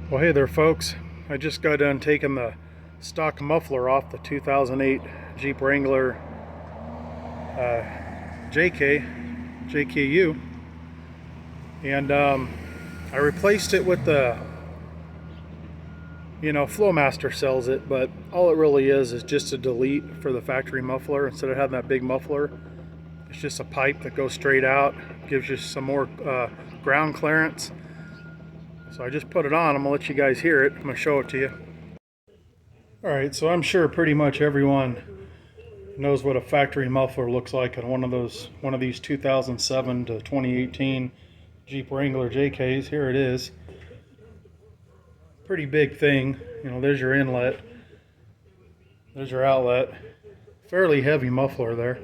Well, hey there folks, I just got done taking the stock muffler off the 2008 Jeep Wrangler JKU, and I replaced it with the, Flowmaster sells it, but all it really is just a delete for the factory muffler. Instead of having that big muffler, it's just a pipe that goes straight out, gives you some more ground clearance. So I just put it on. I'm gonna let you guys hear it. I'm gonna show it to you. Alright, so I'm sure pretty much everyone knows what a factory muffler looks like on one of these 2007 to 2018 Jeep Wrangler JKs. Here it is. Pretty big thing. There's your inlet. There's your outlet. Fairly heavy muffler there.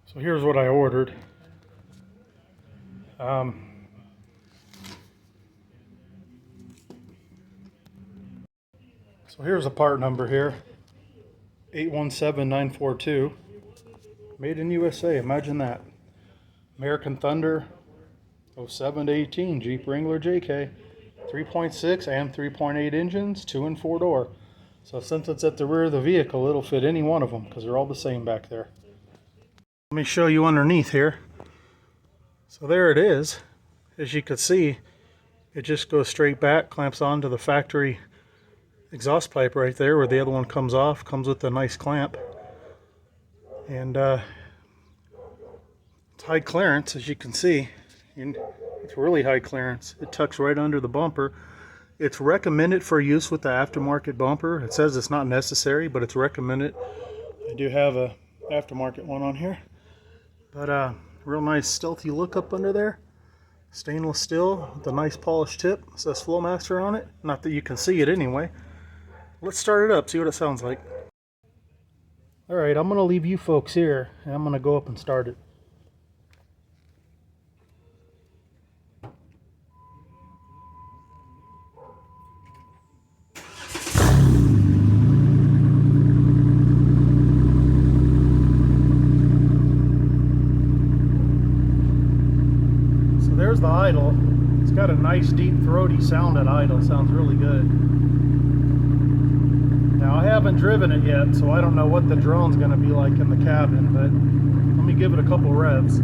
So here's what I ordered. So here's the part number here, 817942. Made in USA, imagine that. American Thunder 07 to 18 Jeep Wrangler JK. 3.6 and 3.8 engines, 2 and 4 door. So since it's at the rear of the vehicle, it'll fit any one of them because they're all the same back there. Let me show you underneath here. So there it is. As you can see, it just goes straight back, clamps onto the factory exhaust pipe right there where the other one comes off. Comes with a nice clamp, and it's high clearance, as you can see. It's really high clearance. It tucks right under the bumper. It's recommended for use with the aftermarket bumper. It says it's not necessary, but it's recommended. I do have a aftermarket one on here, but real nice stealthy look up under there. Stainless steel with a nice polished tip. It says Flowmaster on it. Not that you can see it anyway. Let's start it up, see what it sounds like. Alright, I'm going to leave you folks here, and I'm going to go up and start it. So there's the idle. It's got a nice deep throaty sound at idle. Sounds really good. Now, I haven't driven it yet, so I don't know what the drone's going to be like in the cabin, but let me give it a couple revs.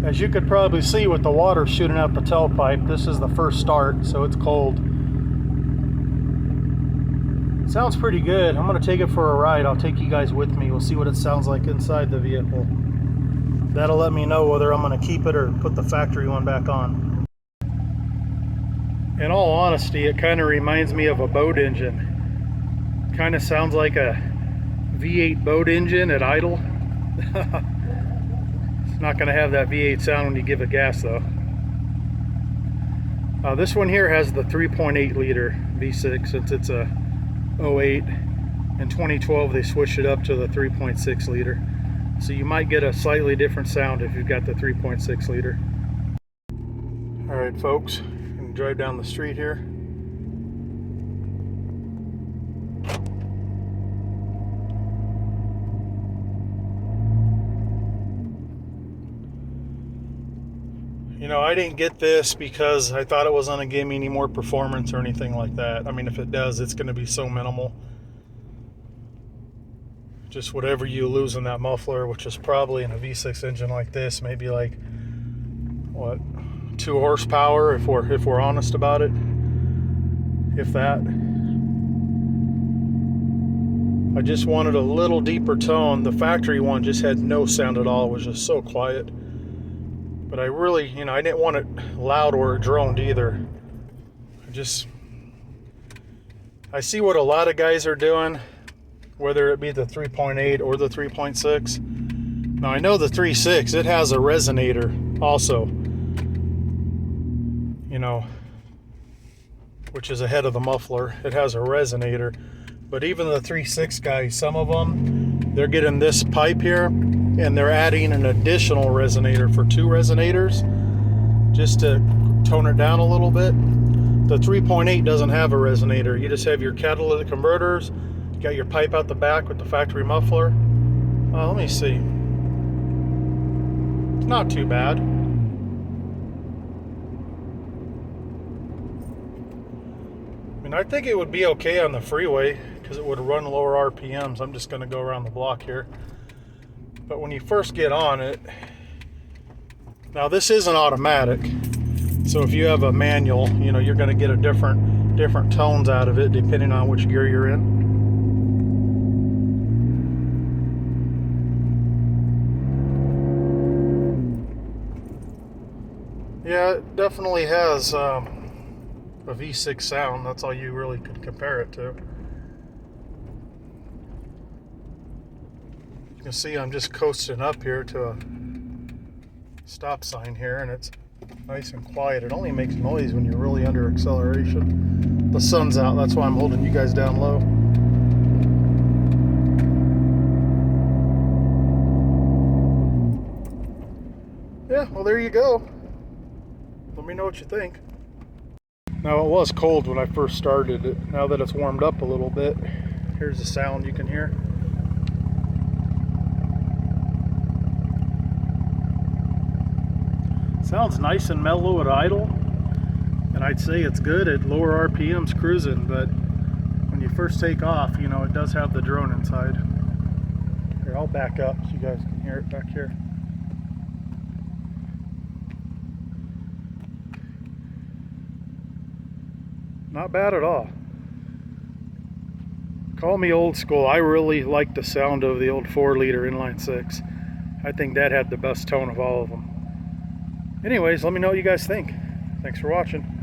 As you could probably see with the water shooting out the tailpipe, this is the first start, so it's cold. It sounds pretty good. I'm going to take it for a ride. I'll take you guys with me. We'll see what it sounds like inside the vehicle. That'll let me know whether I'm going to keep it or put the factory one back on. In all honesty, it kind of reminds me of a boat engine. Kind of sounds like a V8 boat engine at idle. Not going to have that V8 sound when you give it gas though. This one here has the 3.8 liter V6 since it's a 08. In 2012 they switched it up to the 3.6 liter. So you might get a slightly different sound if you've got the 3.6 liter. Alright folks, I'm going to drive down the street here. I didn't get this because I thought it was going to give me any more performance or anything like that. I mean, if it does, it's going to be so minimal. Just whatever you lose in that muffler, which is probably in a V6 engine like this, maybe like, what, 2 horsepower if we're honest about it. If that. I just wanted a little deeper tone. The factory one just had no sound at all. It was just so quiet. But I really, I didn't want it loud or it droned either. I see what a lot of guys are doing, whether it be the 3.8 or the 3.6. Now I know the 3.6, it has a resonator also, which is ahead of the muffler. It has a resonator. But even the 3.6 guys, some of them, they're getting this pipe here, and they're adding an additional resonator for 2 resonators just to tone it down a little bit. The 3.8 doesn't have a resonator. You just have your catalytic converters. You got your pipe out the back with the factory muffler. Let me see. It's not too bad. I mean, I think it would be okay on the freeway because it would run lower RPMs. I'm just going to go around the block here. But when you first get on it, now this isn't automatic. So if you have a manual, you know, you're going to get a different tones out of it depending on which gear you're in. Yeah, it definitely has a V6 sound. That's all you really could compare it to. You can see I'm just coasting up here to a stop sign here, and it's nice and quiet. It only makes noise when you're really under acceleration. The sun's out, that's why I'm holding you guys down low. Yeah, well, there you go. Let me know what you think. Now, it was cold when I first started it. Now that it's warmed up a little bit, here's the sound you can hear. Sounds nice and mellow at idle, and I'd say it's good at lower RPMs cruising, but when you first take off, you know, it does have the drone inside. Here, I'll back up so you guys can hear it back here. Not bad at all. Call me old school. I really like the sound of the old 4-liter inline 6. I think that had the best tone of all of them. Anyways, let me know what you guys think. Thanks for watching.